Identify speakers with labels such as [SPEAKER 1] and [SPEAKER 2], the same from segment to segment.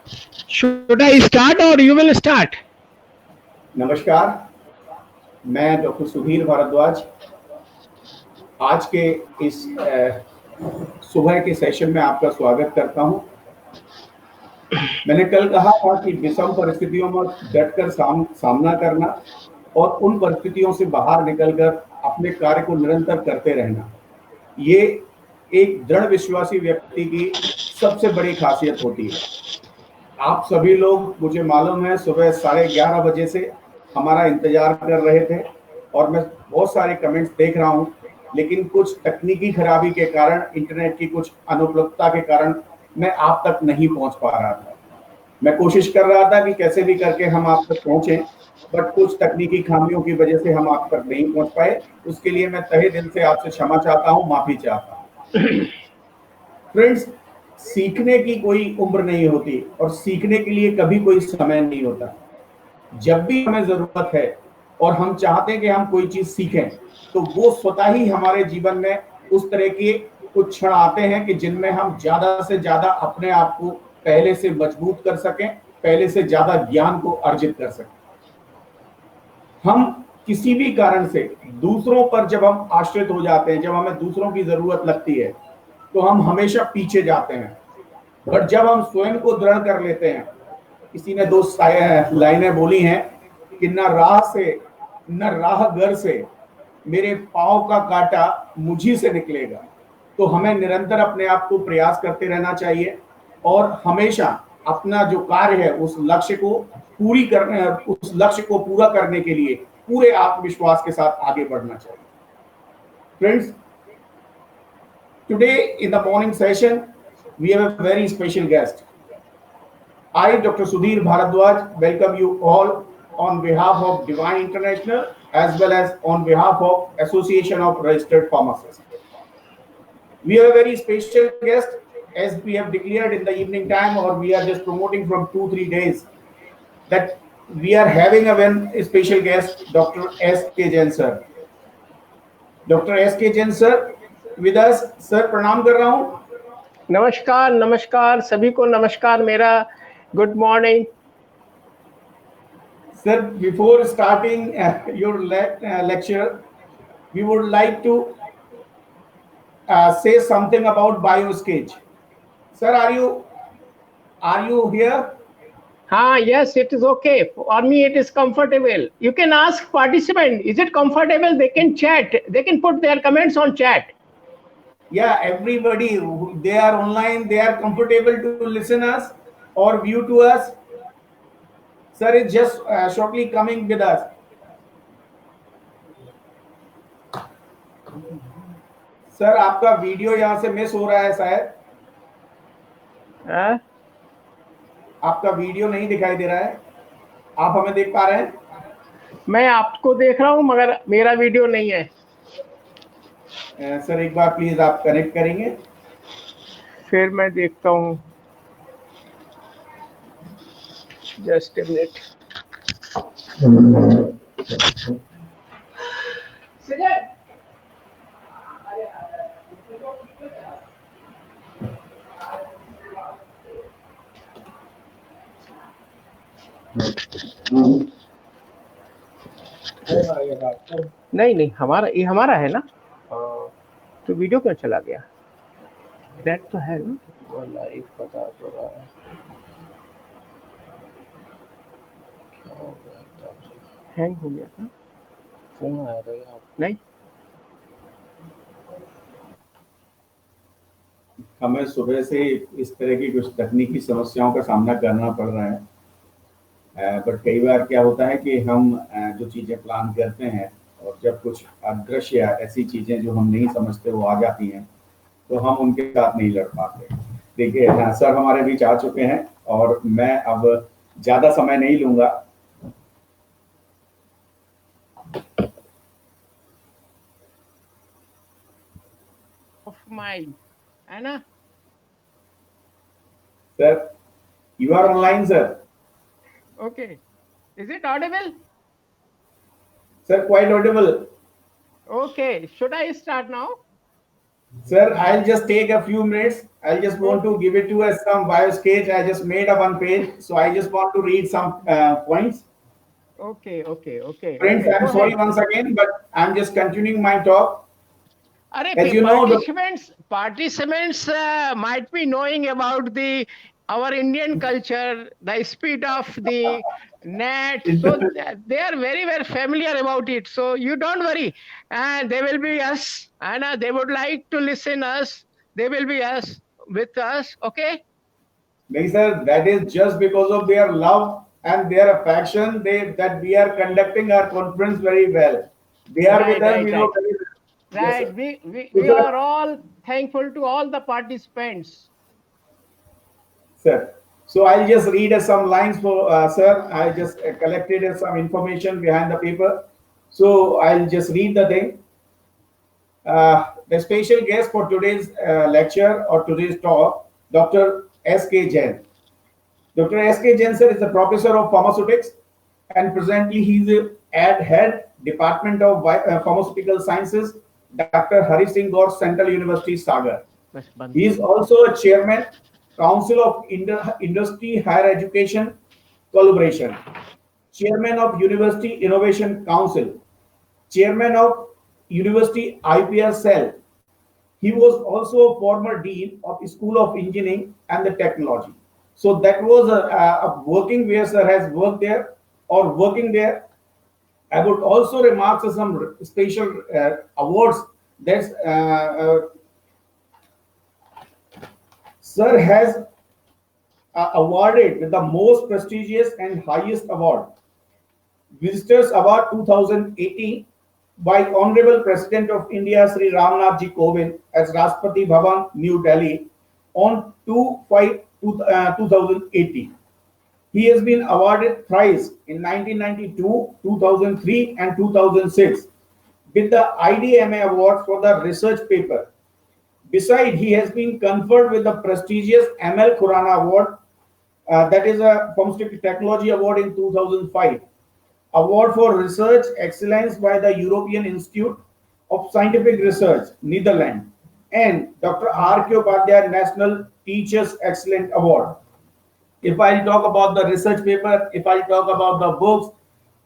[SPEAKER 1] Should I start or you will start?
[SPEAKER 2] नमस्कार, मैं doctor Sudhir Bhardwaj आज के इस सुबह के सेशन में आपका स्वागत करता हूं। मैंने कल कहा था कि विषम परिस्थितियों में डटकर सामना करना और उन परिस्थितियों से बाहर निकलकर अपने कार्य को निरंतर करते रहना, ये एक दृढ़ विश्वासी व्यक्ति की सबसे बड़ी खासियत होती है। आप सभी लोग, मुझे मालूम है, सुबह 11:30 बजे से हमारा इंतजार कर रहे थे और मैं बहुत सारे कमेंट्स देख रहा हूं, लेकिन कुछ तकनीकी खराबी के कारण, इंटरनेट की कुछ अनुपलब्धता के कारण मैं आप तक नहीं पहुंच पा रहा था। मैं कोशिश कर रहा था कि कैसे भी करके हम आप तक पहुंचे, बट कुछ तकनीकी खामियों की वजह से हम आप तक नहीं पहुंच पाए। उसके लिए मैं तहे दिल से आपसे क्षमा चाहता हूं, माफी चाहता हूं। फ्रेंड्स, सीखने की कोई उम्र नहीं होती और सीखने के लिए कभी कोई समय नहीं होता। जब भी हमें जरूरत है और हम चाहते हैं कि हम कोई चीज सीखें, तो वो स्वतः ही हमारे जीवन में उस तरह के कुछ क्षण आते हैं कि जिनमें हम ज्यादा से ज्यादा अपने आप को पहले से मजबूत कर सकें, पहले से ज्यादा ज्ञान को अर्जित कर सकें। हम किसी भी कारण से दूसरों पर जब हम आश्रित हो जाते हैं, जब हमें दूसरों की जरूरत लगती है, तो हम हमेशा पीछे जाते हैं। बट जब हम स्वयं को दृढ़ कर लेते हैं, किसी ने 2 लाइनें बोली हैं कि न राहगर से मेरे पांव का कांटा मुझी से निकलेगा। तो हमें निरंतर अपने आप को प्रयास करते रहना चाहिए और हमेशा अपना जो कार्य है उस लक्ष्य को पूरा करने के लिए पूरे आत्मविश्वास के साथ आगे बढ़ना चाहिए। Friends, today in the morning session we have a very special guest. I, Dr. Sudhir Bharadwaj, welcome you all on behalf of Divine International as well as on behalf of Association of Registered Pharmacists. We have a very special guest, as we have declared in the evening time, or we are just promoting from 2-3 days, that we are having a very special guest, Dr. S.K. Jain sir. Dr. S.K. Jain sir with us. Sir, प्रणाम कर रहा हूँ।
[SPEAKER 1] नमस्कार नमस्कार सभी को, नमस्कार मेरा, good morning.
[SPEAKER 2] Sir, before starting your lecture, we would like to say something about BioSketch. Sir, are you here?
[SPEAKER 1] हाँ, yes, it is okay. For me, it is comfortable. You can ask participant, is it comfortable? They can chat. They can put their comments on chat.
[SPEAKER 2] Yeah, everybody, they are online. They are comfortable to listen us or view to us. Sir is just shortly coming with us. Sir, आपका video यहाँ से miss हो रहा है शायद। आपका video नहीं दिखाई दे रहा है। आप हमें देख पा रहे हैं?
[SPEAKER 1] मैं आपको देख रहा हूँ मगर मेरा वीडियो नहीं है।
[SPEAKER 2] सर, एक बार प्लीज आप कनेक्ट करेंगे?
[SPEAKER 1] फिर मैं देखता हूँ, जस्ट ए मिनट। नहीं, हमारा ये हमारा है ना, तो वीडियो क्यों चला गया? नेट तो है ना, लाइव बता तो रहा है। हैंग हो गया था, फोन आ रहा है नहीं।
[SPEAKER 2] हमें सुबह से इस तरह की कुछ तकनीकी समस्याओं का सामना करना पड़ रहा है, बट कई बार क्या होता है कि हम जो चीज़ें प्लान करते हैं और जब कुछ अदृश्य या ऐसी चीज़ें जो हम नहीं समझते वो आ जाती हैं, तो हम उनके साथ नहीं लड़ पाते। देखिए, हाँ, सर हमारे बीच आ चुके हैं और मैं अब ज़्यादा समय नहीं लूँगा।
[SPEAKER 1] ऑफ माइंड है ना
[SPEAKER 2] sir? You are online, sir.
[SPEAKER 1] Okay. Is it audible?
[SPEAKER 2] Sir, quite audible.
[SPEAKER 1] Okay. Should I start now?
[SPEAKER 2] Sir, I'll just take a few minutes. I just want to
[SPEAKER 1] Okay.
[SPEAKER 2] give it to us some bio sketch. I just made a one page, so I just want to read some points.
[SPEAKER 1] Okay. Okay. Okay.
[SPEAKER 2] Friends,
[SPEAKER 1] Okay.
[SPEAKER 2] I'm
[SPEAKER 1] Go
[SPEAKER 2] sorry
[SPEAKER 1] ahead.
[SPEAKER 2] once again, but I'm just continuing my talk.
[SPEAKER 1] Arey,
[SPEAKER 2] As you know, the
[SPEAKER 1] participants might be knowing about the our Indian culture, the speed of the net. So they are very, very familiar about it. So you don't worry. And they will be us. And they would like to listen us. They will be us with us. Okay.
[SPEAKER 2] nahi, sir, that is just because of their love and their affection that we are conducting our conference very well. They are with
[SPEAKER 1] Right,
[SPEAKER 2] us,
[SPEAKER 1] right,
[SPEAKER 2] we know
[SPEAKER 1] right.
[SPEAKER 2] very well. Yes,
[SPEAKER 1] Right.
[SPEAKER 2] sir.
[SPEAKER 1] We
[SPEAKER 2] So, sir,
[SPEAKER 1] are all thankful to all the participants.
[SPEAKER 2] sir. So I'll just read some lines for sir. I just collected some information behind the paper. So I'll just read the thing. The special guest for today's lecture or today's talk, Dr. S.K. Jain. Dr. S.K. Jain sir is a professor of pharmaceutics and presently he is at head Department of Pharmaceutical Sciences, Dr. Hari Singh Gaur, Central University, Sagar.
[SPEAKER 1] बस बंद
[SPEAKER 2] He
[SPEAKER 1] कर
[SPEAKER 2] is
[SPEAKER 1] दो.
[SPEAKER 2] also a chairman, Council of Industry Higher Education Collaboration, chairman of University Innovation Council, chairman of University IPR Cell. He was also a former dean of School of Engineering and the Technology. So that was a working where sir has worked there or working there. I would also remark some special awards that sir has awarded with the most prestigious and highest award, Visitors Award 2018 by Honorable President of India Sri Ramnath Ji Kovind as Rashtrapati Bhavan, New Delhi on 2/5/2018. He has been awarded thrice in 1992, 2003 and 2006 with the IDMA Award for the research paper. Besides, he has been conferred with the prestigious ML Khurana Award, that is a Pharmaceutical Technology Award in 2005, Award for Research Excellence by the European Institute of Scientific Research, Netherlands, and Dr. R. K. Upadhyay National Teachers Excellence Award. If I talk about the research paper, if I talk about the books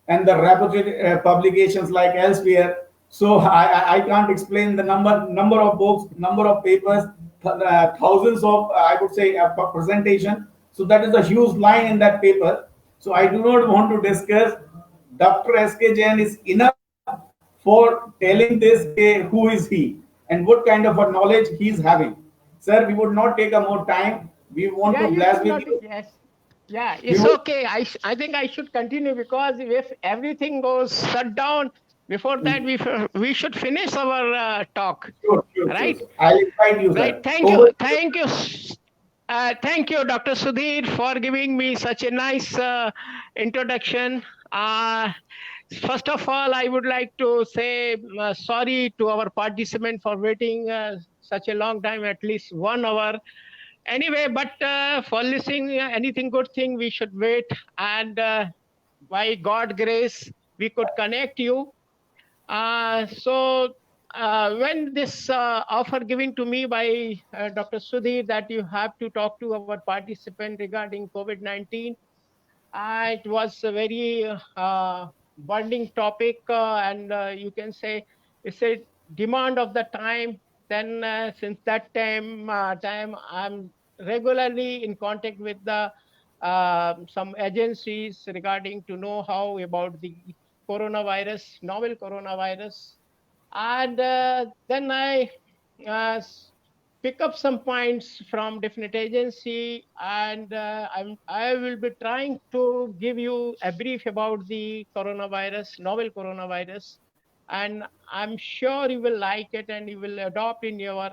[SPEAKER 2] and the reputed publications like elsewhere, so I can't explain the number of books, number of papers, thousands of I would say presentation. So that is a huge line in that paper. So I do not want to discuss. Dr. S.K. Jain is enough for telling this who is he and what kind of a knowledge he is having. Sir, we would not take a more time. We want
[SPEAKER 1] Yeah,
[SPEAKER 2] to
[SPEAKER 1] you
[SPEAKER 2] bless
[SPEAKER 1] should
[SPEAKER 2] with
[SPEAKER 1] not.
[SPEAKER 2] you.
[SPEAKER 1] Yes. Yeah,
[SPEAKER 2] We
[SPEAKER 1] it's
[SPEAKER 2] would,
[SPEAKER 1] okay. I think I should continue because if everything goes shut down before that, we should finish our talk,
[SPEAKER 2] sure,
[SPEAKER 1] right?
[SPEAKER 2] sir. I'll invite you,
[SPEAKER 1] Right.
[SPEAKER 2] sir. Over to you.
[SPEAKER 1] Thank you, Dr. Sudhir, for giving me such a nice introduction. First of all, I would like to say sorry to our participant for waiting such a long time, at least 1 hour. Anyway, but for listening anything good thing, we should wait. And by God grace, we could connect you. When this offer given to me by Dr. Sudhir that you have to talk to our participant regarding COVID-19, it was a very burning topic, and you can say it's a demand of the time. Then, since that time, I'm regularly in contact with the some agencies regarding to know how about the coronavirus, novel coronavirus, and then I uh, pick up some points from different agency, and I will be trying to give you a brief about the coronavirus, novel coronavirus, and I'm sure you will like it and you will adopt in your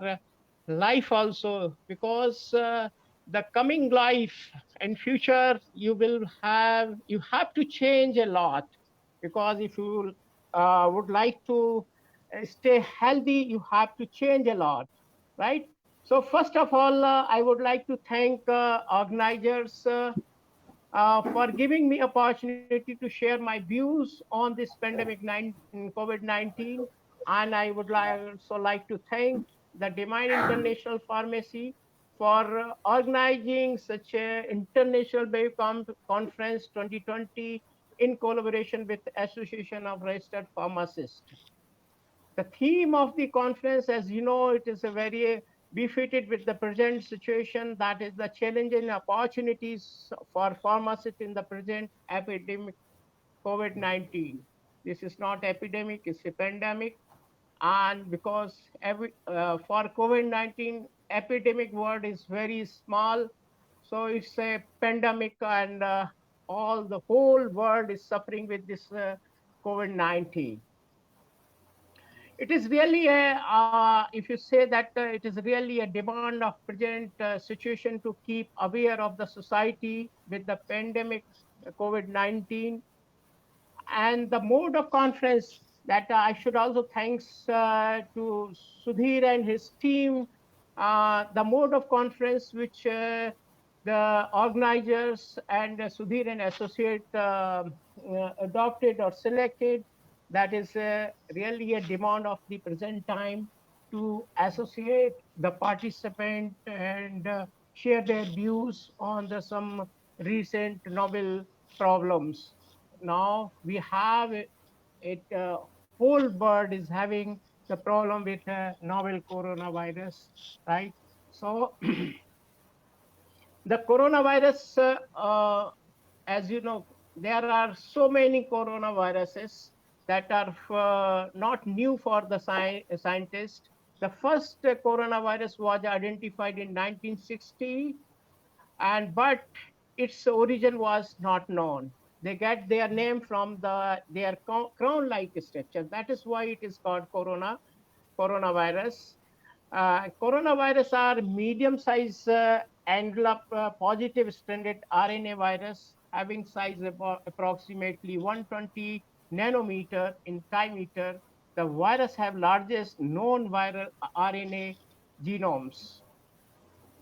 [SPEAKER 1] life also, because the coming life and future you have to change a lot, because if you would like to stay healthy, you have to change a lot, right? So first of all, I would like to thank organizers for giving me opportunity to share my views on this pandemic COVID-19, and I would also like to thank the Demand International Pharmacy, for organizing such a international conference 2020 in collaboration with Association of Registered Pharmacists. The theme of the conference, as you know, it is a very befitted with the present situation, that is the challenge and opportunities for pharmacists in the present epidemic COVID-19. This is not epidemic, it's a pandemic. And because for COVID-19, epidemic word is very small, so it's a pandemic, and all the whole world is suffering with this COVID-19. It is really if you say that it is really a demand of present situation to keep aware of the society with the pandemic COVID-19. And the mode of conference that I should also thanks to Sudhir and his team, the mode of conference which the organizers and Sudhir and associate adopted or selected, that is really a demand of the present time to associate the participant and share their views on the some recent novel problems. Now we have it whole world is having the problem with novel coronavirus, right? So the coronavirus, as you know, there are so many coronaviruses that are not new for the scientists. The first coronavirus was identified in 1960, and but its origin was not known. They get their name from their crown-like structure. That is why it is called coronavirus. Coronavirus are medium-sized envelope positive stranded RNA virus having size about approximately 120 nanometer in diameter. The virus have largest known viral RNA genomes.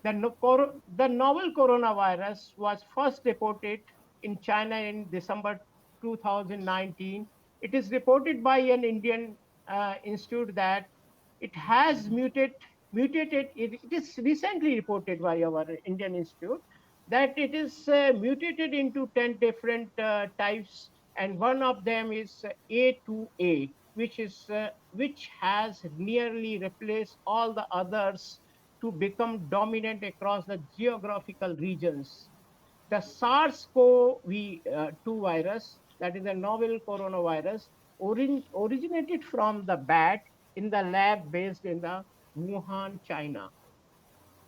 [SPEAKER 1] The novel coronavirus was first reported in China in December 2019. It is reported by an Indian institute that it has mutated. It is recently reported by our Indian institute that it is mutated into 10 different types, and one of them is A2A, which has nearly replaced all the others to become dominant across the geographical regions. The SARS-CoV-2 virus, that is a novel coronavirus, originated from the bat in the lab based in the Wuhan, China.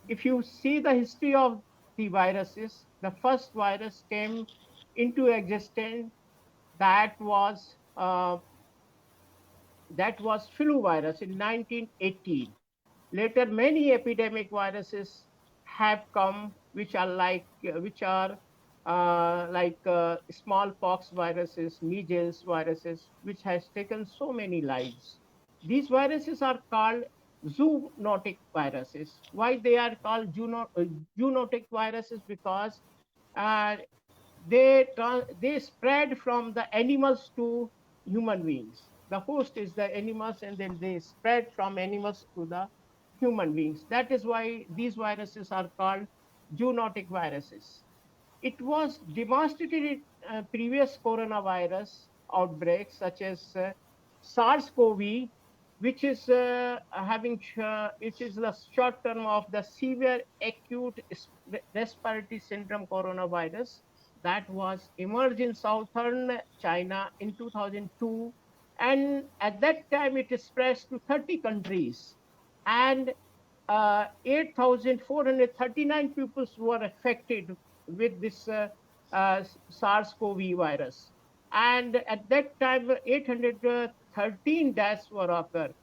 [SPEAKER 1] If you see the history of the viruses, the first virus came into existence that was uh, that was flu virus in 1918. Later, many epidemic viruses have come, which are like smallpox viruses, measles viruses, which has taken so many lives. These viruses are called zoonotic viruses. Why they are called zoonotic viruses? Because uh, they spread from the animals to human beings. The host is the animals, and then they spread from animals to the human beings. That is why these viruses are called zoonotic viruses. It was demonstrated in previous coronavirus outbreaks, such as SARS-CoV, which is which is the short term of the severe acute respiratory syndrome coronavirus that was emerged in southern China in 2002, and at that time it spread to 30 countries, and 8,439 people were affected with this SARS-CoV virus. And at that time, 813 deaths were occurred.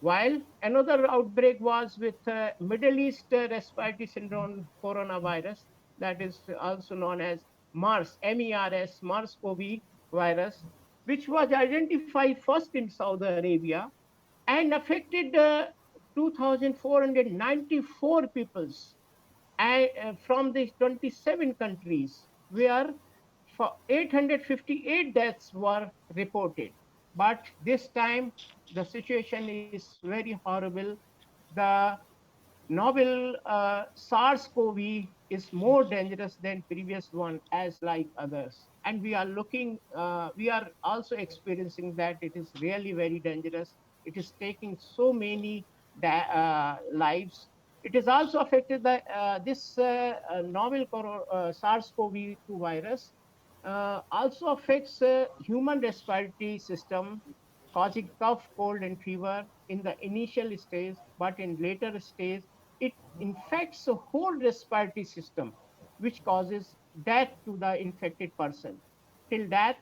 [SPEAKER 1] While another outbreak was with Middle East respiratory syndrome coronavirus, that is also known as MERS, MERS, MERS-CoV virus, which was identified first in Saudi Arabia and affected 2,494 peoples from the 27 countries, where 858 deaths were reported. But this time, the situation is very horrible. the novel SARS-CoV is more dangerous than previous one as like others. And we are also experiencing that it is really very dangerous. It is taking so many lives. It is also affected by this novel SARS-CoV-2 virus also affects human respiratory system, causing cough, cold, and fever in the initial stage, but in later stage, it infects the whole respiratory system, which causes death to the infected person. Till death,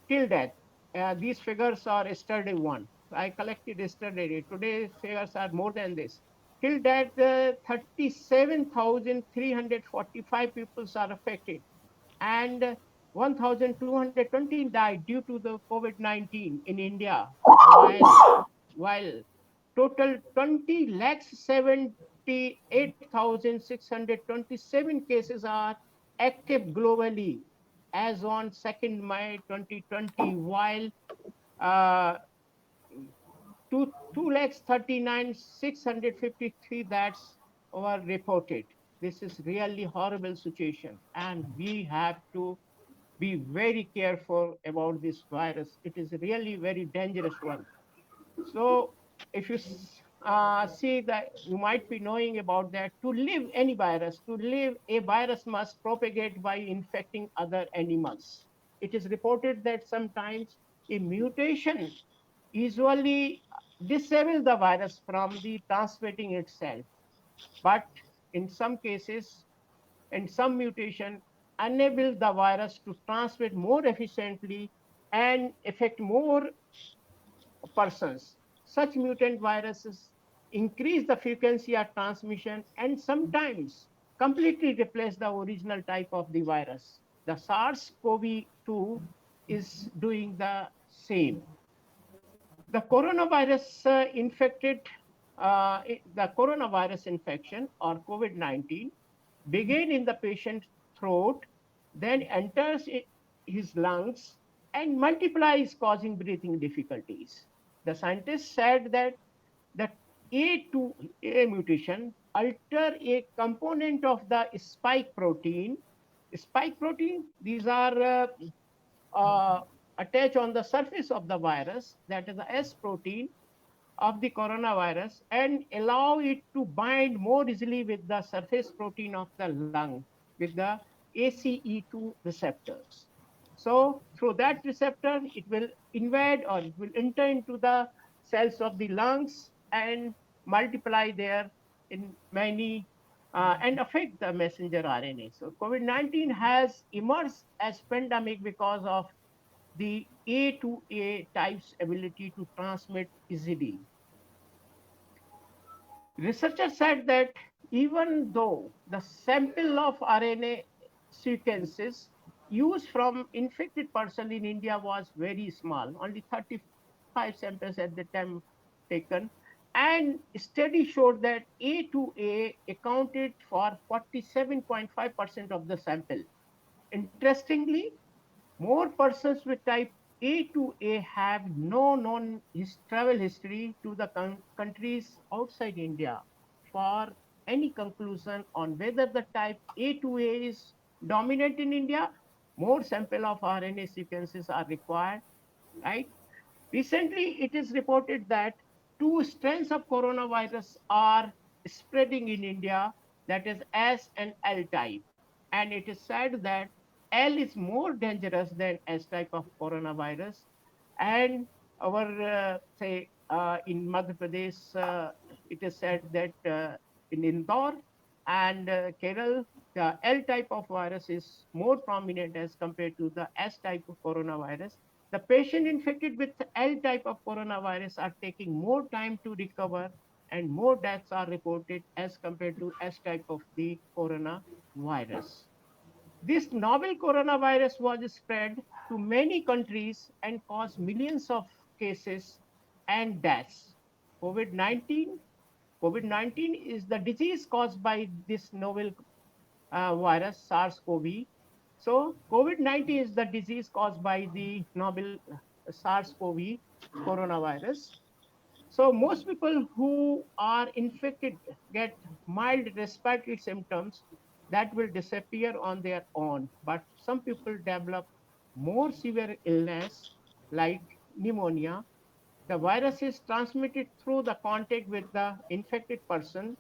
[SPEAKER 1] till death. These figures are yesterday one. I collected yesterday. Today figures are more than this. Till that, 37,345 people are affected, and 1,220 died due to the COVID-19 in India, while total 20 lakhs 78,627 cases are active globally as on 2nd May 2020, while uh, 2 lakhs 39,653 deaths were reported. This is really horrible situation, and we have to be very careful about this virus. It is really very dangerous one. So if you see that, you might be knowing about that. To live any virus, to live a virus must propagate by infecting other animals. It is reported that sometimes a mutation usually disable the virus from the transmitting itself. But in some cases, and some mutation enable the virus to transmit more efficiently and affect more persons. Such mutant viruses increase the frequency of transmission and sometimes completely replace the original type of the virus. The SARS-CoV-2 is doing the same. The coronavirus the coronavirus infection or COVID-19 begin in the patient's throat, then enters his lungs and multiplies, causing breathing difficulties. The scientists said that the A2A mutation alter a component of the spike protein. Spike protein, these are uh, attached on the surface of the virus, that is the S protein of the coronavirus, and allow it to bind more easily with the surface protein of the lung, with the ACE2 receptors. So through that receptor, it will invade or it will enter into the cells of the lungs and multiply there in many and affect the messenger RNA. So COVID-19 has emerged as pandemic because of the A to A type's ability to transmit easily. Researchers said that even though the sample of RNA sequences used from infected person in India was very small, only 35 samples at the time taken, and study showed that A2A accounted for 47.5% of the sample. Interestingly, more persons with type A2A have no known travel history to the countries outside India for any conclusion on whether the type A2A is dominant in India. More sample of RNA sequences are required, right? Recently, it is reported that two strains of coronavirus are spreading in India, that is S and L type. And it is said that L is more dangerous than S type of coronavirus. And our, in Madhya Pradesh, it is said that in Indore and Kerala, the L type of virus is more prominent as compared to the S type of coronavirus. The patient infected with L type of coronavirus are taking more time to recover and more deaths are reported as compared to S type of the coronavirus. This novel coronavirus was spread to many countries and caused millions of cases and deaths. COVID-19 COVID-19 is the disease caused by this novel virus, SARS-CoV. So COVID-19 is the disease caused by the novel SARS-CoV coronavirus. So most people who are infected get mild respiratory symptoms that will disappear on their own. But some people develop more severe illness like pneumonia. The virus is transmitted through the contact with the infected person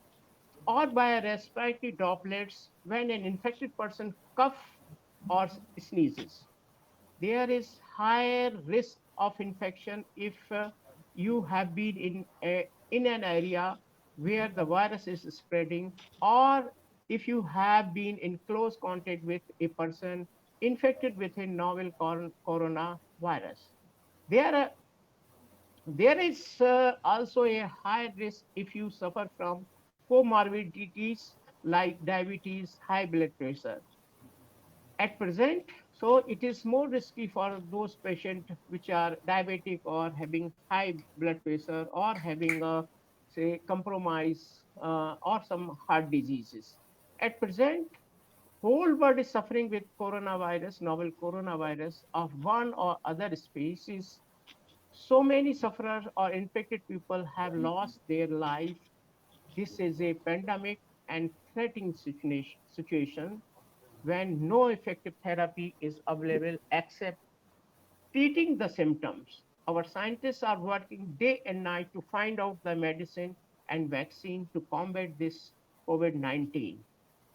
[SPEAKER 1] or by respiratory droplets when an infected person coughs or sneezes. There is higher risk of infection if you have been in an area where the virus is spreading, or if you have been in close contact with a person infected with a novel coronavirus. There are there is also a high risk if you suffer from comorbidities like diabetes, high blood pressure. At present, so it is more risky for those patients which are diabetic or having high blood pressure or having a say compromise or some heart diseases. At present, whole world is suffering with coronavirus, novel coronavirus of one or other species. So many sufferers or infected people have lost their life. This is a pandemic and threatening situation when no effective therapy is available except treating the symptoms. Our scientists are working day and night to find out the medicine and vaccine to combat this COVID 19.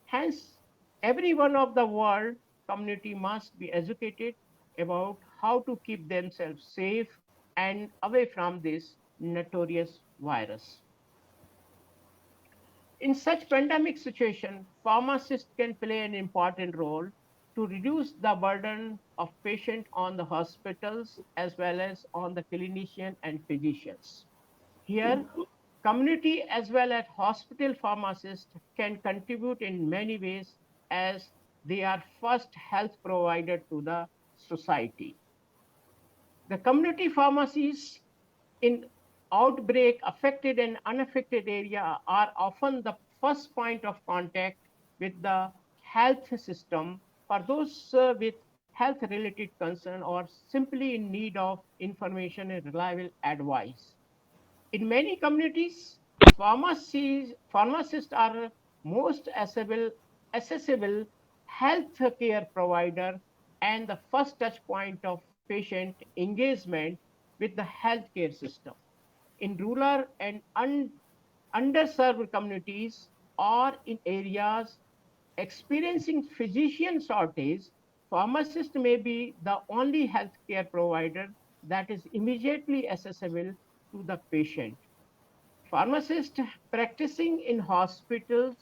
[SPEAKER 1] Hence, everyone of the world community must be educated about how to keep themselves safe and away from this notorious virus. In such pandemic situation, pharmacists can play an important role to reduce the burden of patient on the hospitals as well as on the clinician and physicians. Here, community as well as hospital pharmacists can contribute in many ways as they are first health provider to the society. The community pharmacies in outbreak affected and unaffected area are often the first point of contact with the health system for those with health related concern or simply in need of information and reliable advice. In many communities, pharmacists are most accessible health care provider and the first touch point of patient engagement with the healthcare system. In rural and underserved communities or in areas experiencing physician shortage, pharmacist may be the only healthcare provider that is immediately accessible to the patient. Pharmacists practicing in hospitals,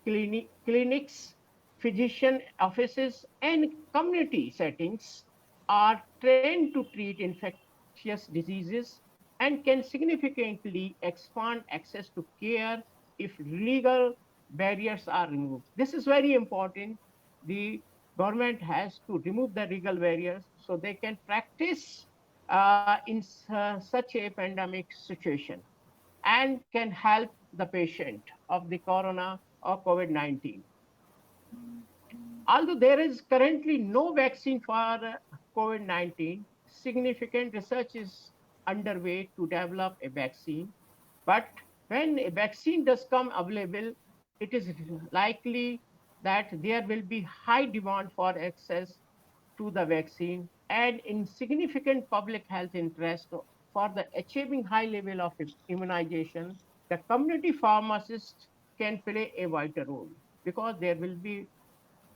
[SPEAKER 1] clinics, physician offices, and community settings are trained to treat infectious diseases and can significantly expand access to care if legal barriers are removed. This is very important. The government has to remove the legal barriers so they can practice in such a pandemic situation and can help the patient of the corona or COVID 19. Although there is currently no vaccine for COVID 19, significant research is underway to develop a vaccine. But when a vaccine does come available, it is likely that there will be high demand for access to the vaccine and in significant public health interest for the achieving high level of immunization, the community pharmacist can play a vital role because there will be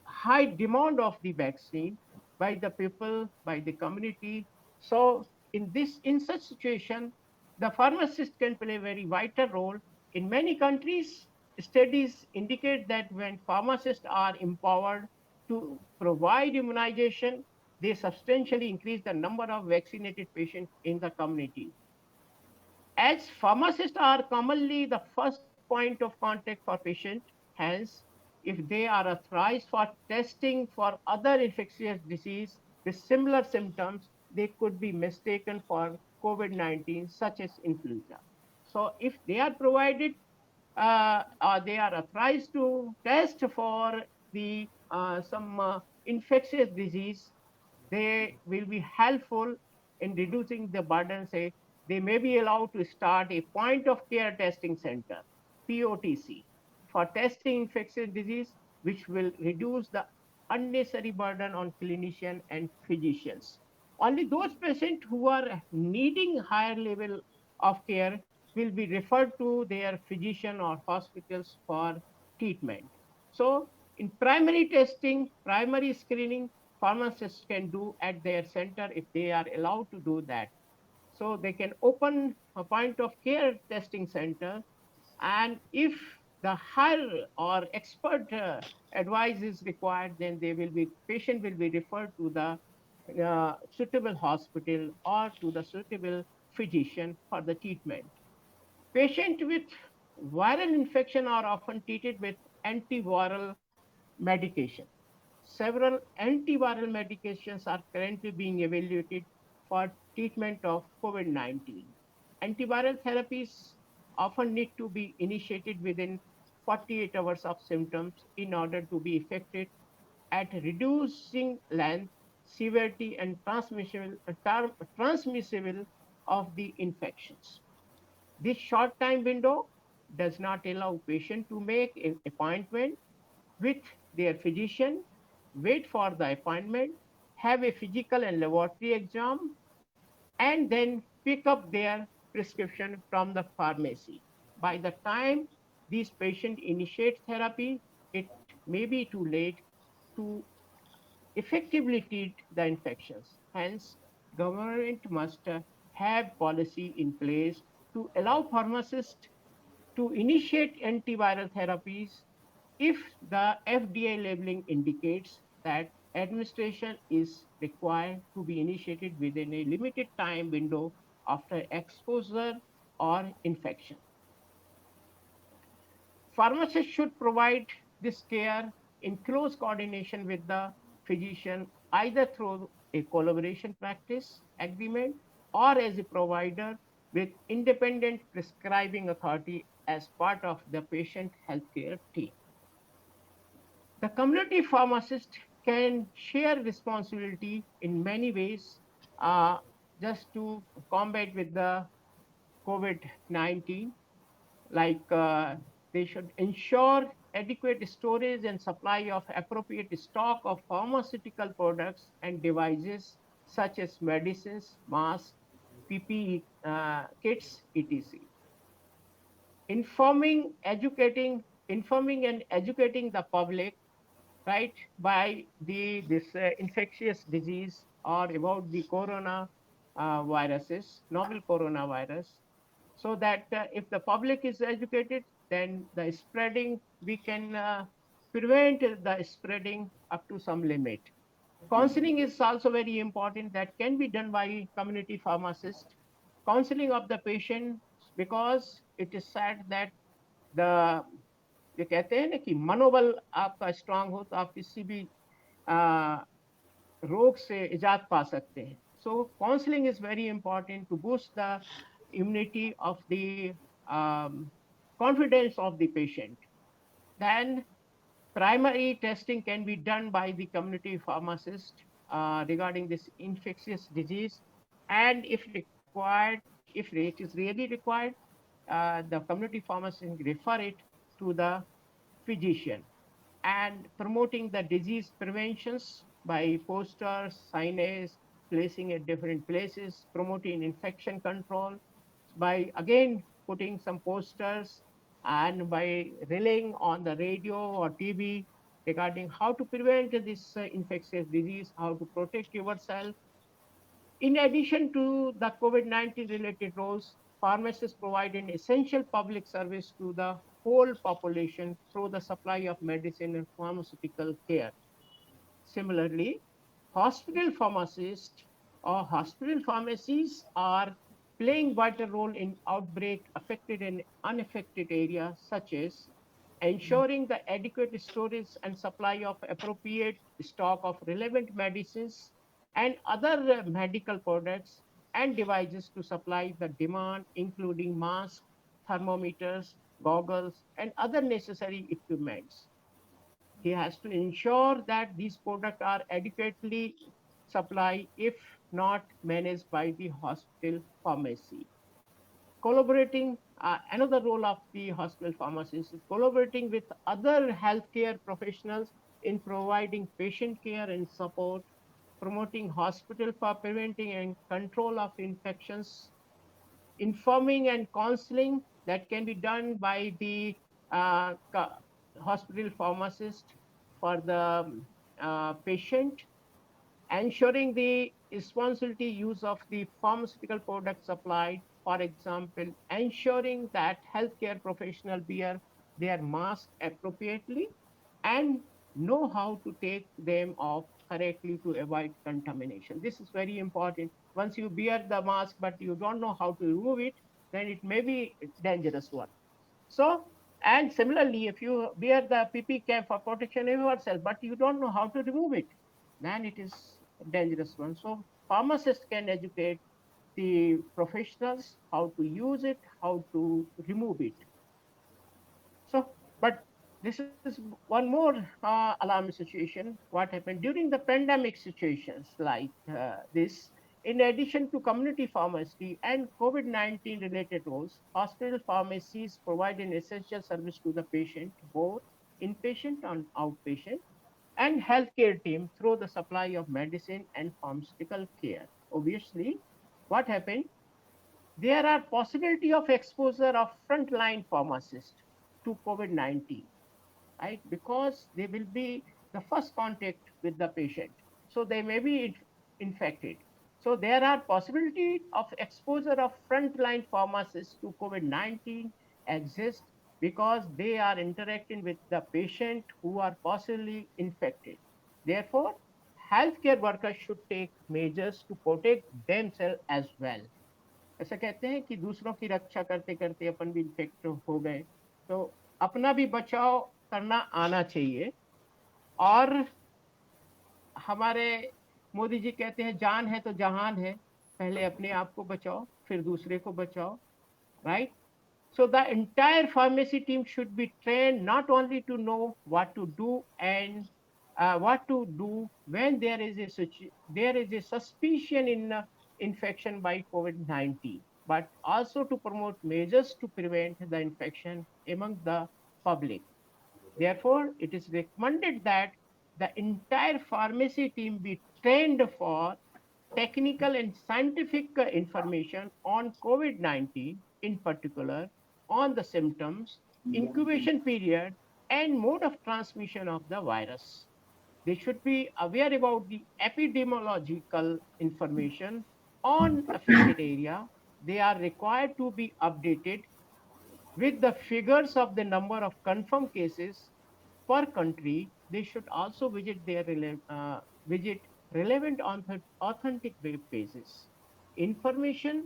[SPEAKER 1] high demand of the vaccine by the people, by the community. So in such situation, the pharmacist can play a very vital role. In many countries, studies indicate that when pharmacists are empowered to provide immunization, they substantially increase the number of vaccinated patients in the community. As pharmacists are commonly the first point of contact for patient, hence, if they are authorized for testing for other infectious disease with similar symptoms, they could be mistaken for COVID-19, such as influenza. So, if they are provided or they are authorized to test for the some infectious disease, they will be helpful in reducing the burden, say, they may be allowed to start a point of care testing center, POTC, for testing infectious disease, which will reduce the unnecessary burden on clinicians and physicians. Only those patients who are needing higher level of care will be referred to their physician or hospitals for treatment. So, in primary testing, primary screening, pharmacists can do at their center if they are allowed to do that. So they can open a point of care testing center, and if the higher or expert advice is required, then they will be patient will be referred to the suitable hospital or to the suitable physician for the treatment. Patients with viral infection are often treated with antiviral medication. Several antiviral medications are currently being evaluated for treatment of COVID 19. Antiviral therapies often need to be initiated within 48 hours of symptoms in order to be effective at reducing length, severity, and transmissible of the infections. This short time window does not allow patient to make an appointment with their physician, wait for the appointment, have a physical and laboratory exam, and then pick up their prescription from the pharmacy. By the time these patients initiate therapy, it may be too late to effectively treat the infections. Hence, government must have policy in place to allow pharmacists to initiate antiviral therapies if the FDA labeling indicates that administration is required to be initiated within a limited time window after exposure or infection. Pharmacists should provide this care in close coordination with the physician, either through a collaboration practice agreement or as a provider with independent prescribing authority as part of the patient healthcare team. The community pharmacist can share responsibility in many ways uh, just to combat with the COVID-19, like they should ensure adequate storage and supply of appropriate stock of pharmaceutical products and devices such as medicines, masks, PPE kits, etc. Informing and educating the public, right, by the this infectious disease or about the corona viruses, novel coronavirus, so that if the public is educated, then the spreading we can prevent the spreading up to some limit. Counseling is also very important, that can be done by community pharmacist. Counseling of the patient, because it is said that the ये कहते हैं ना कि मनोबल आपका strong हो तो आप किसी भी आ, रोग से इजात पा सकते हैं. So counseling is very important to boost the immunity of the confidence of the patient. Then primary testing can be done by the community pharmacist regarding this infectious disease, and if required, if it is really required, the community pharmacist refer it to the physician, and promoting the disease preventions by posters, signage, placing at different places, promoting infection control by again putting some posters and by relaying on the radio or TV regarding how to prevent this infectious disease, how to protect yourself. In addition to the COVID-19 related roles, pharmacists provide an essential public service to the whole population through the supply of medicine and pharmaceutical care. Similarly, hospital pharmacists or hospital pharmacies are playing vital role in outbreak affected and unaffected areas, such as ensuring the adequate storage and supply of appropriate stock of relevant medicines and other medical products and devices to supply the demand, including masks, thermometers, goggles, and other necessary equipments. He has to ensure that these products are adequately supplied, if not managed by the hospital pharmacy. collaborating, another role of the hospital pharmacist is collaborating with other healthcare professionals in providing patient care and support, promoting hospital for preventing and control of infections, informing and counseling that can be done by the hospital pharmacist for the patient, ensuring the responsibility use of the pharmaceutical products supplied. For example, ensuring that healthcare professionals wear their mask appropriately and know how to take them off correctly to avoid contamination. This is very important. Once you wear the mask but you don't know how to remove it, then it may be a dangerous one. So, and similarly, if you wear the PP cap for protection of yourself, but you don't know how to remove it, then it is a dangerous one. So, pharmacists can educate the professionals how to use it, how to remove it. So, but this is one more alarming situation. What happened during the pandemic situations like this? In addition to community pharmacy and COVID-19 related roles, hospital pharmacies provide an essential service to the patient, both inpatient and outpatient, and healthcare team through the supply of medicine and pharmaceutical care. Obviously, what happened? There are possibility of exposure of frontline pharmacists to COVID-19, right? Because they will be the first contact with the patient. So they may be infected. So there are possibility of exposure of frontline pharmacists to COVID-19 exist because they are interacting with the patient who are possibly infected. Therefore, healthcare workers should take measures to protect themselves as well. ऐसा कहते हैं कि दूसरों की रक्षा करते करते अपन भी infect हो गए, तो अपना भी बचाव करना आना चाहिए। और हमारे मोदी जी कहते हैं जान है तो जहान है, पहले अपने आप को बचाओ फिर दूसरे को बचाओ, right? So the entire pharmacy team should be trained not only to know what to do and what to do when there is a suspicion in infection by COVID-19, but also to promote measures to prevent the infection among the public. Therefore, it is recommended that the entire pharmacy team be trained for technical and scientific information on COVID-19, in particular, on the symptoms, incubation period, and mode of transmission of the virus. They should be aware about the epidemiological information on affected area. They are required to be updated with the figures of the number of confirmed cases per country. They should also visit relevant authentic web pages. Information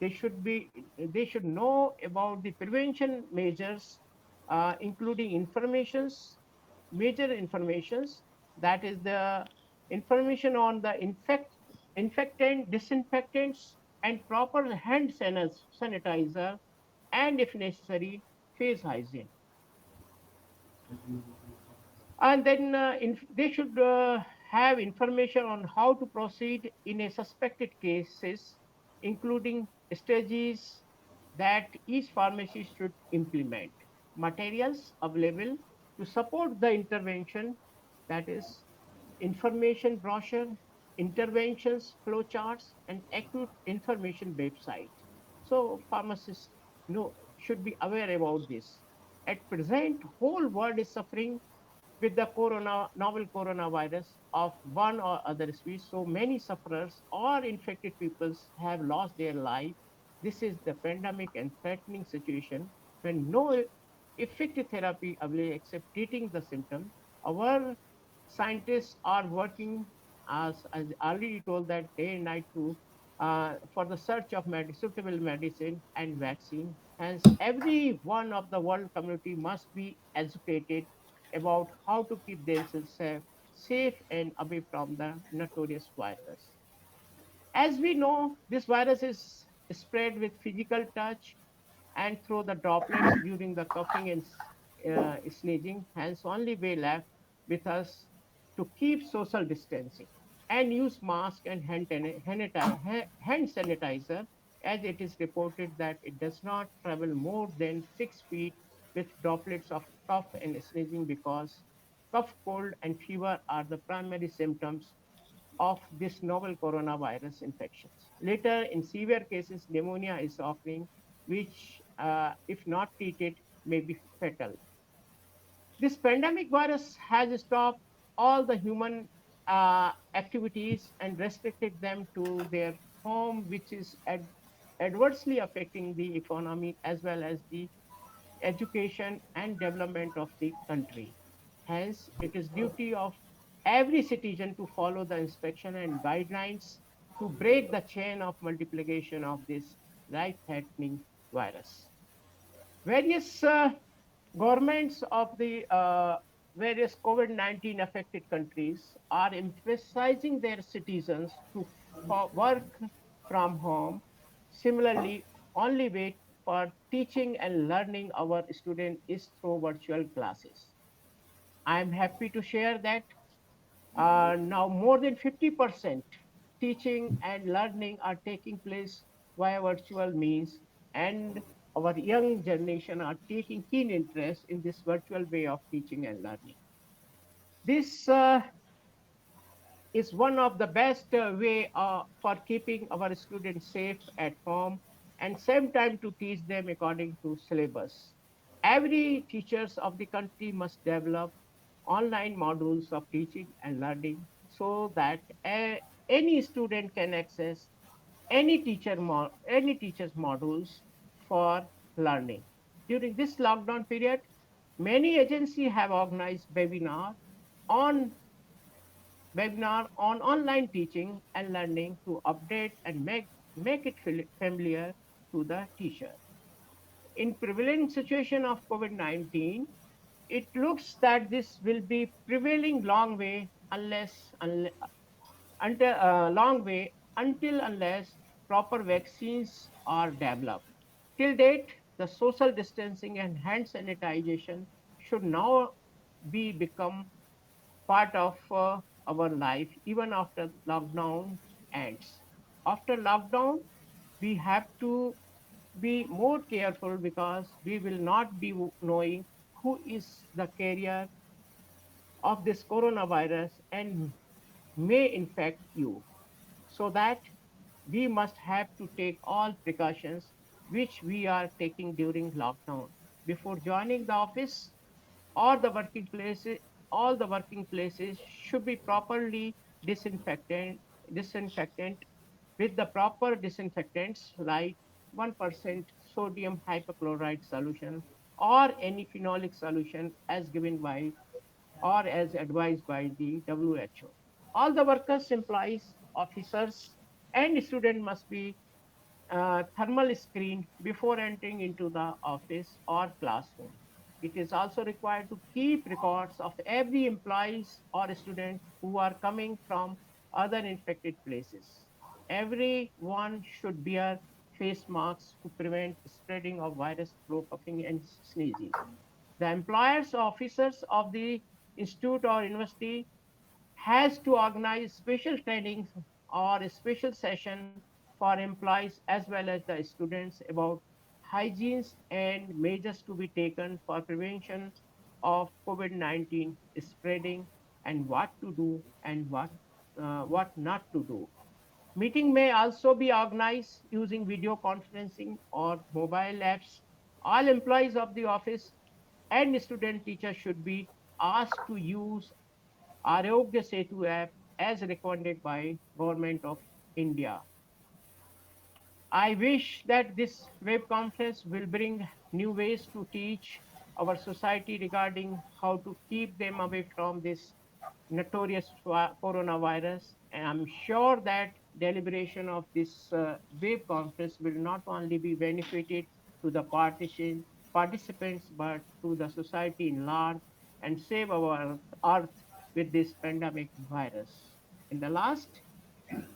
[SPEAKER 1] they should know about the prevention measures, including major informations, that is the information on the infectant, disinfectants, and proper hand sanitizer, and if necessary, face hygiene. And then they should have information on how to proceed in a suspected cases, including strategies that each pharmacy should implement, materials available to support the intervention, that is information brochure, interventions, flowcharts, and acute information website. So pharmacists should be aware about this. At present, whole world is suffering with the novel coronavirus of one or other species. So many sufferers or infected peoples have lost their life. This is the pandemic and threatening situation when no effective therapy available except treating the symptom. Our scientists are working, as already told, that day and night for the search of suitable medicine and vaccine. Hence, every one of the world community must be educated about how to keep themselves safe and away from the notorious virus. As we know, this virus is spread with physical touch and through the droplets during the coughing and sneezing. Hence, only way left with us to keep social distancing and use mask and hand sanitizer as it is reported that it does not travel more than 6 feet with droplets of cough and sneezing because cough, cold, and fever are the primary symptoms of this novel coronavirus infections. Later, in severe cases, pneumonia is occurring, which, if not treated, may be fatal. This pandemic virus has stopped all the human activities and restricted them to their home, which is adversely affecting the economy as well as the education and development of the country. Hence, it is duty of every citizen to follow the inspection and guidelines to break the chain of multiplication of this life-threatening virus. Various governments of the various COVID-19 affected countries are emphasizing their citizens to work from home. Similarly, only way for teaching and learning our student is through virtual classes. I am happy to share that now more than 50% teaching and learning are taking place via virtual means, and our young generation are taking keen interest in this virtual way of teaching and learning. This is one of the best way for keeping our students safe at home and same time to teach them according to syllabus. Every teachers of the country must develop online modules of teaching and learning so that any student can access any teacher's modules for learning. During this lockdown period, many agencies have organized on webinar on online teaching and learning to update and make it familiar to the teacher. In prevailing situation of COVID-19, it looks that this will be prevailing long way until long way until unless proper vaccines are developed. Till date, the social distancing and hand sanitization should now be become part of our life even after lockdown ends. After lockdown, we have to be more careful because we will not be knowing who is the carrier of this coronavirus and may infect you. So that we must have to take all precautions which we are taking during lockdown. Before joining the office, or the working places all the working places should be properly disinfectant with the proper disinfectants like 1% sodium hypochlorite solution or any phenolic solution as given by or as advised by the WHO. All the workers, employees, officers, and students must be thermal screen before entering into the office or classroom. It is also required to keep records of every employees or student who are coming from other infected places. Everyone should wear face masks to prevent spreading of virus through coughing and sneezing. The employers officers of the institute or university has to organize special trainings or a special session for employees as well as the students about hygienes and measures to be taken for prevention of COVID-19 spreading and what to do and what not to do. Meeting may also be organized using video conferencing or mobile apps. All employees of the office and student teachers should be asked to use Arogya Setu app as recommended by Government of India. I wish that this web conference will bring new ways to teach our society regarding how to keep them away from this notorious coronavirus. And I'm sure that deliberation of this web conference will not only be benefited to the participants, but to the society in large and save our earth with this pandemic virus. In the last,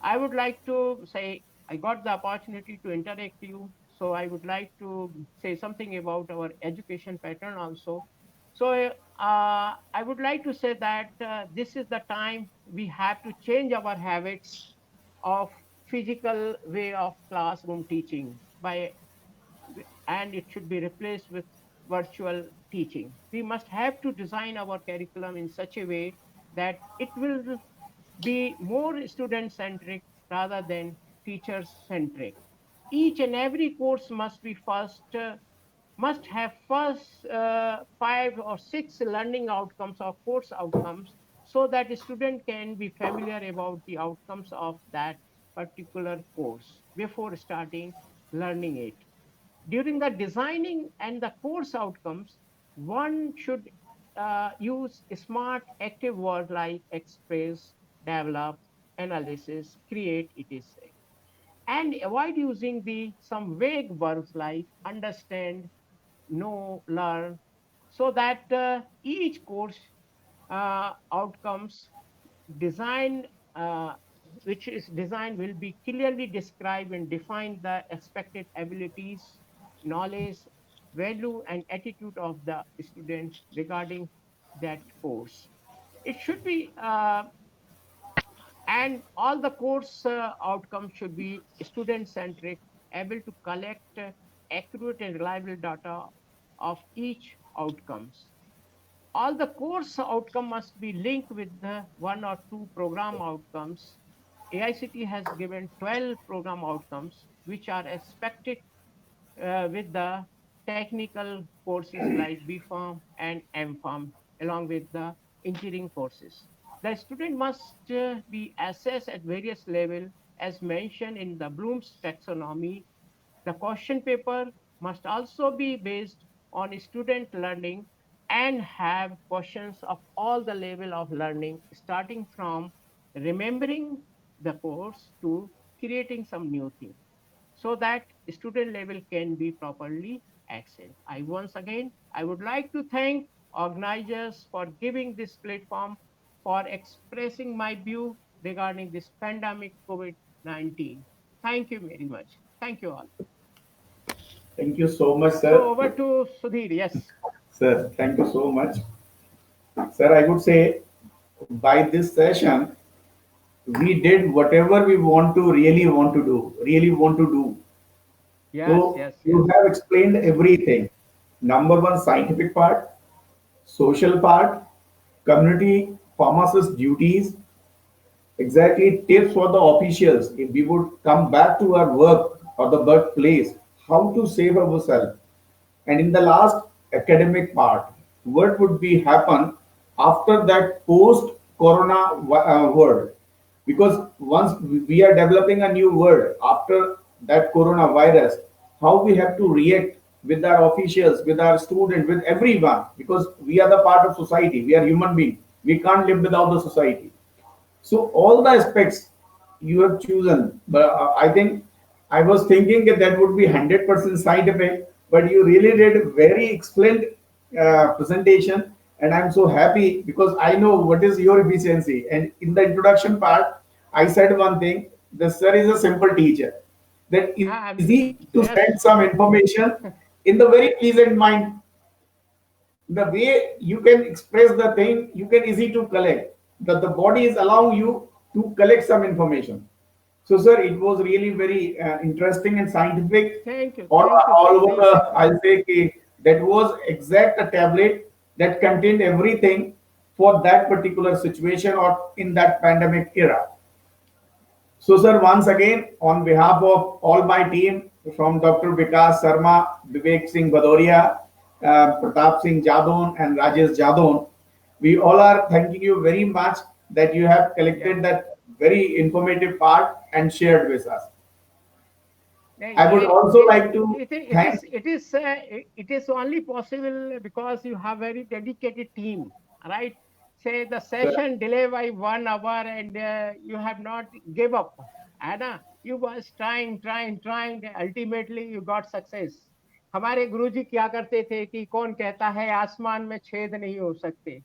[SPEAKER 1] I would like to say I got the opportunity to interact you, so I would like to say something about our education pattern also. So I would like to say that this is the time we have to change our habits of physical way of classroom teaching and it should be replaced with virtual teaching. We must have to design our curriculum in such a way that it will be more student centric rather than teacher centric. Each and every course must have first 5 or 6 learning outcomes or course outcomes so that a student can be familiar about the outcomes of that particular course before starting learning it. During the designing and the course outcomes, one should use smart active words like express, develop, analysis, create, etc. And avoid using the some vague verbs like understand, know, learn, so that each course outcomes design which is designed will be clearly described and define the expected abilities, knowledge, value, and attitude of the student regarding that course. It should be and all the course outcomes should be student centric, able to collect accurate and reliable data of each outcomes. All the course outcome must be linked with the 1 or 2 program outcomes. AICT has given 12 program outcomes which are expected with the technical courses like BPharm and MPharm along with the engineering courses. The student must be assessed at various levels as mentioned in the Bloom's taxonomy. The question paper must also be based on student learning and have questions of all the level of learning starting from remembering the course to creating some new thing so that student level can be properly accessed. Once again, I would like to thank organizers for giving this platform for expressing my view regarding this pandemic COVID-19. Thank you very much. Thank you all.
[SPEAKER 2] Thank you so much,
[SPEAKER 1] So
[SPEAKER 2] sir.
[SPEAKER 1] over to Sudhir. Yes.
[SPEAKER 2] Sir, thank you so much. Sir, I would say by this session, we did whatever we really want to do.
[SPEAKER 1] Yes,
[SPEAKER 2] So
[SPEAKER 1] yes,
[SPEAKER 2] you
[SPEAKER 1] yes.
[SPEAKER 2] have explained everything. Number one, scientific part, social part, community pharmacist duties, exactly tips for the officials if we would come back to our work or the workplace, how to save ourselves. And in the last academic part, what would be happen after that post corona world? Because once we are developing a new world after that coronavirus, how we have to react with our officials, with our students, with everyone, because we are the part of society, we are human beings, we can't live without the society. So all the aspects you have chosen, but I think I was thinking that that would be 100% scientific, but you really did a very excellent presentation, and I'm so happy because I know what is your efficiency. And in the introduction part, I said one thing: the sir is a simple teacher, that easy to send
[SPEAKER 1] Yes.
[SPEAKER 2] some information in the very pleasant mind, the way you can express the thing you can easy to collect, that the body is allowing you to collect some information. So sir, it was really very interesting and scientific.
[SPEAKER 1] Thank you.
[SPEAKER 2] all,
[SPEAKER 1] Thank you,
[SPEAKER 2] all over
[SPEAKER 1] Sudhir. Thank you.
[SPEAKER 2] I'll say that was exact a tablet that contained everything for that particular situation or in that pandemic era. So, sir, once again, on behalf of all my team from Dr. Vikas Sharma, Vivek Singh Badoria, Pratap Singh Jadon, and Rajesh Jadon, we all are thanking you very much that you have
[SPEAKER 1] Yes.
[SPEAKER 2] collected that very informative part and shared with us.
[SPEAKER 1] Hey,
[SPEAKER 2] I would also
[SPEAKER 1] it,
[SPEAKER 2] like to
[SPEAKER 1] it, it
[SPEAKER 2] thank,
[SPEAKER 1] is it is it is only possible because you have very dedicated team, right? Say the
[SPEAKER 2] sir,
[SPEAKER 1] session delay by 1 hour and you have not give up. Anna, you was trying. Ultimately, you got success. हमारे गुरुजी क्या करते थे कि कौन कहता है आसमान में छेद नहीं हो सकते,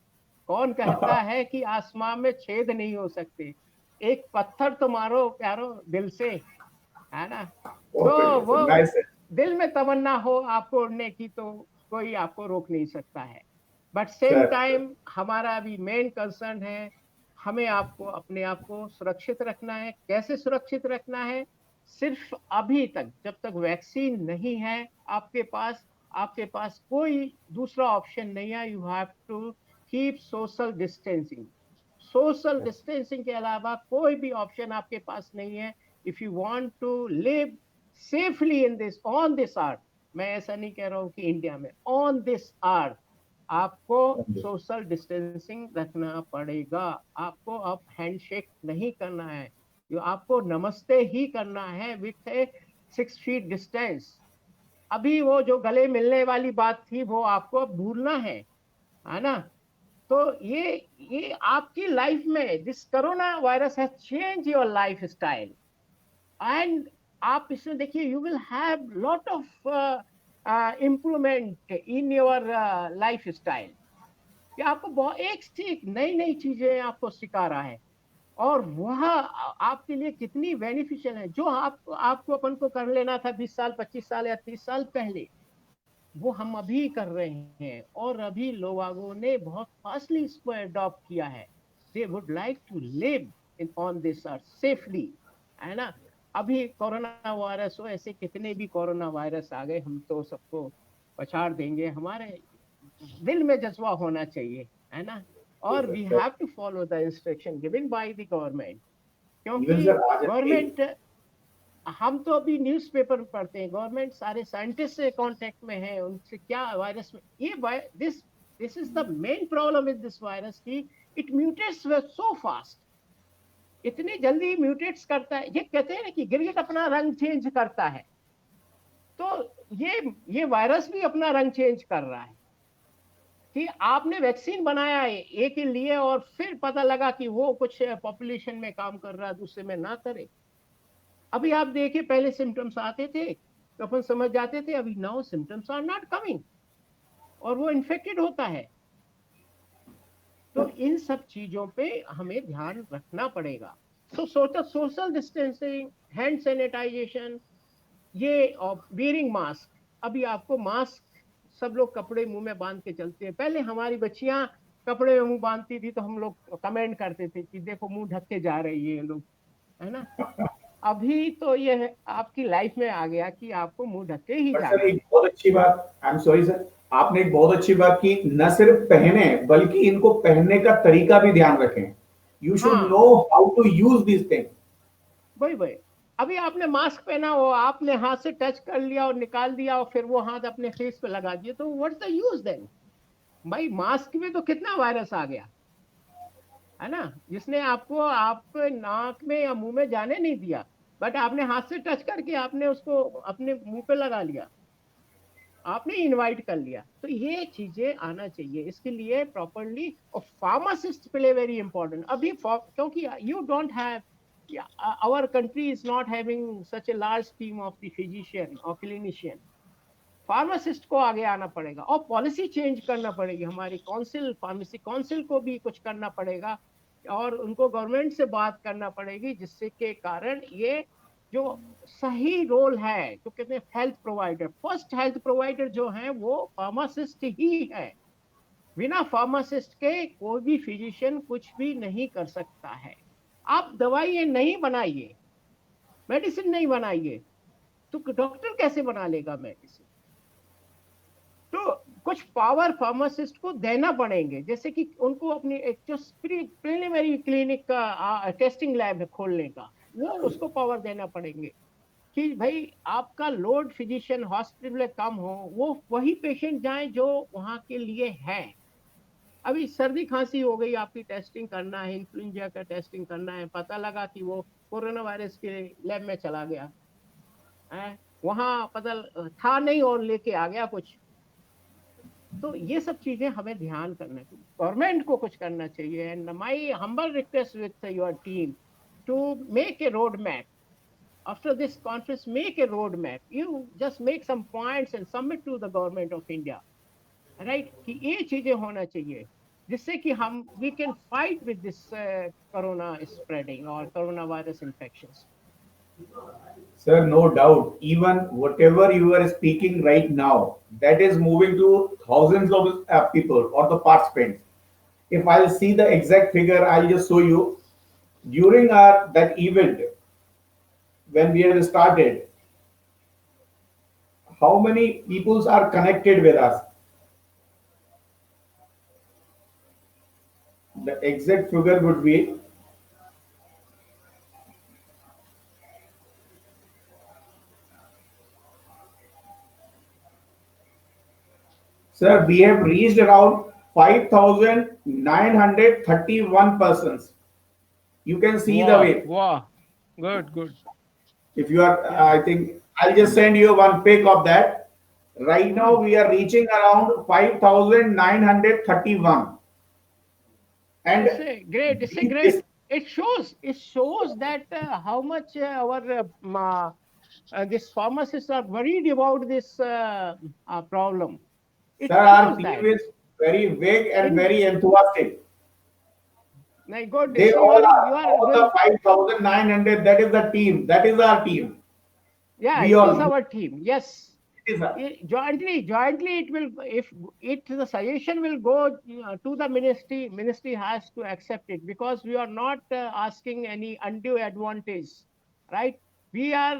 [SPEAKER 1] कौन कहता है कि आसमान में छेद नहीं हो सकते, एक पत्थर तो मारो प्यारो दिल से, है ना? तो
[SPEAKER 2] perfect, sir.
[SPEAKER 1] वो
[SPEAKER 2] Nice, sir.
[SPEAKER 1] दिल में तमन्ना हो आपको उड़ने की तो कोई आपको रोक नहीं सकता है, बट सेम
[SPEAKER 2] Sir,
[SPEAKER 1] टाइम हमारा अभी मेन कंसर्न है हमें आपको अपने आप को सुरक्षित रखना है। कैसे सुरक्षित रखना है? सिर्फ अभी तक जब तक वैक्सीन नहीं है आपके पास कोई दूसरा ऑप्शन नहीं है। You have to keep social distancing. Social distancing के अलावा कोई भी ऑप्शन आपके पास नहीं है। If you want to live safely in this on this earth, मैं ऐसा नहीं कह रहा हूं कि इंडिया में, ऑन दिस अर्थ आपको सोशल डिस्टेंसिंग रखना पड़ेगा। आपको अब हैंडशेक नहीं करना है, जो आपको नमस्ते ही करना है विथ ए 6 फीट डिस्टेंस। अभी वो जो गले मिलने वाली बात थी वो आपको अब भूलना है ना? तो ये आपकी लाइफ में this corona virus has change your life style. And आप इसमें देखिए, you will have lot of improvement in your life style. कि आपको बहुत एक से एक नई नई चीजें आपको सिखा रहा है, और वह आपके लिए कितनी बेनिफिशियल है। जो आपको अपन को कर लेना था 20 साल 25 साल या 30 साल पहले, वो हम अभी कर रहे हैं। और अभी लोगों ने बहुत फास्टली इसको अडॉप्ट किया है। They would like to live in on this earth safely, है ना? अभी कोरोना वायरस हो, ऐसे कितने भी कोरोना वायरस आ गए, हम तो सबको पछाड़ देंगे। हमारे दिल में जज्बा होना चाहिए, है ना? और we have to follow the instruction given by the government. क्योंकि गवर्नमेंट, हम तो अभी न्यूज़पेपर पढ़ते हैं, गवर्नमेंट सारे साइंटिस्ट से कांटेक्ट में है, उनसे क्या वायरस में ये this is the main problem with this virus की इट म्यूटेट्स सो फास्ट। इतनी जल्दी म्यूटेट्स करता है। ये कहते हैं ना कि गिरगिट अपना रंग चेंज करता है, तो ये वायरस भी अपना रंग चेंज कर रहा है। कि आपने वैक्सीन बनाया है एक के लिए, और फिर पता लगा कि वो कुछ पॉपुलेशन में काम कर रहा है, दूसरे में ना करे। अभी आप देखिए, पहले सिम्टम्स आते थे तो अपन समझ जाते थे, अभी now symptoms are not coming और वो इन्फेक्टेड होता है। तो इन सब चीजों पे हमें ध्यान रखना पड़ेगा। तो सोशल डिस्टेंसिंग, हैंड सैनिटाइजेशन, ये और वेयरिंग मास्क। अभी आपको मास्क सब लोग कपड़े मुंह में बांध के चलते हैं। पहले हमारी बच्चियां कपड़े में मुंह बांधती थी तो हम लोग कमेंट करते थे कि देखो मुंह ढक के जा रही है लोग, है ना? अभी तो ये आपकी लाइफ में आ गया कि आपको मुंह ढक के ही जाना है।
[SPEAKER 2] एक बहुत अच्छी बात, आई एम सॉरी सर, आपने एक बहुत अच्छी बात की, न सिर्फ पहने बल्कि इनको पहनने का तरीका भी ध्यान रखें। You should know how to use this thing.
[SPEAKER 1] वही अभी आपने मास्क पहना हो, आपने हाथ से टच कर लिया और निकाल दिया और फिर वो हाथ अपने फेस पे लगा दिया, तो व्हाट्स द यूज देन? भाई मास्क में तो कितना वायरस आ गया, है ना? जिसने आपको आप नाक में या मुंह में जाने नहीं दिया, बट आपने हाथ से टच करके आपने उसको अपने मुंह पे लगा लिया, आपने इनवाइट कर लिया। तो ये चीजें आना चाहिए, इसके लिए प्रॉपरली। और फार्मासिस्ट प्ले वेरी इंपॉर्टेंट अभी, क्योंकि you don't have, our country is not having such a large team of the physician or clinician. Pharmacist को आगे आना पड़ेगा और पॉलिसी चेंज करना पड़ेगी। हमारी काउंसिल, फार्मेसी काउंसिल को भी कुछ करना पड़ेगा और उनको गवर्नमेंट से बात करना पड़ेगी, जिससे के कारण ये जो सही रोल है, जो कहते हैं health provider, first health provider जो है वो फार्मासिस्ट ही है। बिना फार्मासिस्ट के कोई भी फिजिशियन कुछ भी नहीं कर सकता है। आप दवाई नहीं बनाइए, मेडिसिन नहीं बनाइए, तो डॉक्टर कैसे बना लेगा मेडिसिन? तो कुछ पावर फार्मासिस्ट को देना पड़ेंगे, जैसे कि उनको अपनी एक जो प्रीलिमिनरी क्लिनिक का टेस्टिंग लैब है खोलने का, वो उसको पावर देना पड़ेंगे कि भाई आपका लोड फिजिशियन हॉस्पिटल में कम हो, वो वही पेशेंट जाए जो वहां के लिए है। अभी सर्दी खांसी हो गई, आपकी टेस्टिंग करना है, इन्फ्लुएंजा का टेस्टिंग करना है, पता लगा कि वो कोरोना वायरस के लैब में चला गया है, वहां पता था नहीं और लेके आ गया कुछ। तो ये सब चीजें हमें ध्यान करना चाहिए, गवर्नमेंट को कुछ करना चाहिए। And my humble request with your team to make a road map after this conference. Make a road map, you just make some points and submit to the government of India, right? कि ये चीजें होना चाहिए जिससे कि हम we can fight with this corona spreading or coronavirus infections.
[SPEAKER 2] Sir, no doubt, even whatever you are speaking right now, that is moving to thousands of people or the participants. if I'll see the exact figure, I'll just show you. During our that event, when we have started, how many peoples are connected with us? The exact figure would be, sir, we have reached around 5,931 persons. You can see the
[SPEAKER 1] Wow,
[SPEAKER 2] way.
[SPEAKER 1] wow, good, good.
[SPEAKER 2] If you are,
[SPEAKER 1] Yeah.
[SPEAKER 2] I think I'll just send you one pic of that. Right now,
[SPEAKER 1] Hmm.
[SPEAKER 2] we are reaching around 5,931. And
[SPEAKER 1] It's a great. It's a
[SPEAKER 2] this,
[SPEAKER 1] great. It shows. It shows that how much our these pharmacists are worried about this problem.
[SPEAKER 2] sir,
[SPEAKER 1] It
[SPEAKER 2] our
[SPEAKER 1] shows
[SPEAKER 2] team
[SPEAKER 1] that.
[SPEAKER 2] is very big and
[SPEAKER 1] In
[SPEAKER 2] very enthusiastic.
[SPEAKER 1] my God,
[SPEAKER 2] They
[SPEAKER 1] so you
[SPEAKER 2] all
[SPEAKER 1] are
[SPEAKER 2] are,
[SPEAKER 1] you are
[SPEAKER 2] all the
[SPEAKER 1] going.
[SPEAKER 2] 5,900, that is the team. That is our team.
[SPEAKER 1] Yeah,
[SPEAKER 2] We
[SPEAKER 1] it is
[SPEAKER 2] all,
[SPEAKER 1] our team. Yes.
[SPEAKER 2] it is
[SPEAKER 1] Jointly it will, if it the suggestion will go to the ministry has to accept it, because we are not asking any undue advantage, right? We are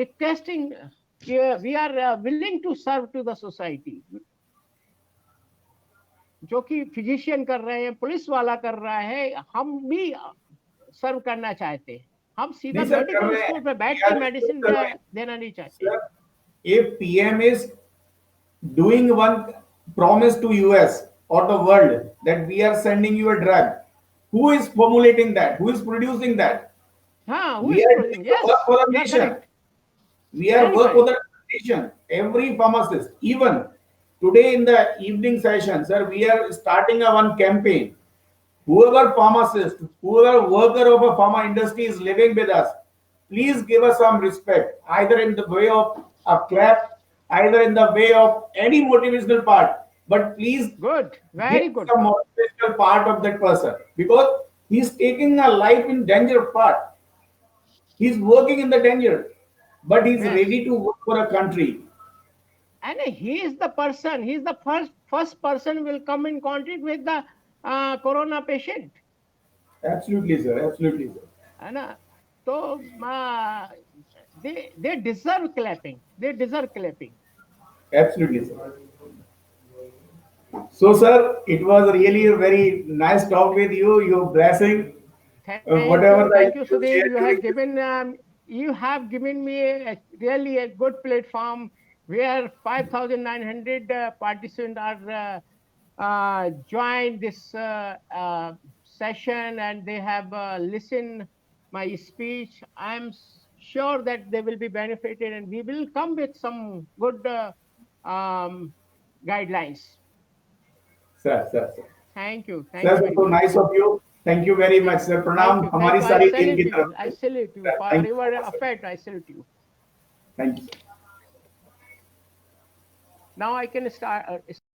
[SPEAKER 1] requesting, we are willing to serve to the society. जो कि physician कर रहे हैं, police वाला कर रहा है, हम भी सर्व करना चाहते हैं। हम सीधा
[SPEAKER 2] नहीं सर कर
[SPEAKER 1] मेडिकल
[SPEAKER 2] रहे हैं,
[SPEAKER 1] स्टोर पे
[SPEAKER 2] we
[SPEAKER 1] बैठ
[SPEAKER 2] are
[SPEAKER 1] के
[SPEAKER 2] still
[SPEAKER 1] मेडिसिन
[SPEAKER 2] serving.
[SPEAKER 1] देना नहीं चाहते।
[SPEAKER 2] Sir, if PM is doing one promise to US or the world that we are sending you a drug, who is formulating that? Who is producing that?
[SPEAKER 1] हाँ, who
[SPEAKER 2] We
[SPEAKER 1] is
[SPEAKER 2] are
[SPEAKER 1] producing?
[SPEAKER 2] doing the work
[SPEAKER 1] Yes,
[SPEAKER 2] for the
[SPEAKER 1] you are
[SPEAKER 2] nation.
[SPEAKER 1] correct.
[SPEAKER 2] We are
[SPEAKER 1] Very
[SPEAKER 2] work for
[SPEAKER 1] correct.
[SPEAKER 2] the nation. Every pharmacist, even today in the evening session, sir, we are starting a one campaign. Whoever pharmacist, whoever worker of a pharma industry is living with us, please give us some respect, either in the way of a clap, either in the way of any motivational part. But please
[SPEAKER 1] Good,
[SPEAKER 2] give
[SPEAKER 1] very good.
[SPEAKER 2] some motivational part of that person, because he's taking a life in danger part. He's working in the danger, but he's
[SPEAKER 1] Yes.
[SPEAKER 2] ready to work for a country.
[SPEAKER 1] And he is the person, he is the first person will come in contact with the corona patient.
[SPEAKER 2] Absolutely, sir. Absolutely, sir.
[SPEAKER 1] है ना? तो they deserve clapping. They deserve clapping.
[SPEAKER 2] Absolutely, sir. So, sir, it was really a very nice talk with you. Your blessing, whatever that
[SPEAKER 1] Thank you,
[SPEAKER 2] you
[SPEAKER 1] Sudhir.
[SPEAKER 2] shared during this.
[SPEAKER 1] You have given me really a good platform where 5,900 participants are joined this session, and they have listened my speech. I'm sure that they will be benefited, and we will come with some good um, guidelines.
[SPEAKER 2] Sir.
[SPEAKER 1] Thank
[SPEAKER 2] Sir,
[SPEAKER 1] you very
[SPEAKER 2] so
[SPEAKER 1] much.
[SPEAKER 2] nice of you. Thank you very much, sir. प्रणाम
[SPEAKER 1] Thank
[SPEAKER 2] हमारी
[SPEAKER 1] you.
[SPEAKER 2] सारी team की तरफ
[SPEAKER 1] I
[SPEAKER 2] से.
[SPEAKER 1] salute you
[SPEAKER 2] Sir,
[SPEAKER 1] for
[SPEAKER 2] thank you
[SPEAKER 1] your
[SPEAKER 2] so much, sir.
[SPEAKER 1] effort. I salute you.
[SPEAKER 2] Thank you.
[SPEAKER 1] Now I can start.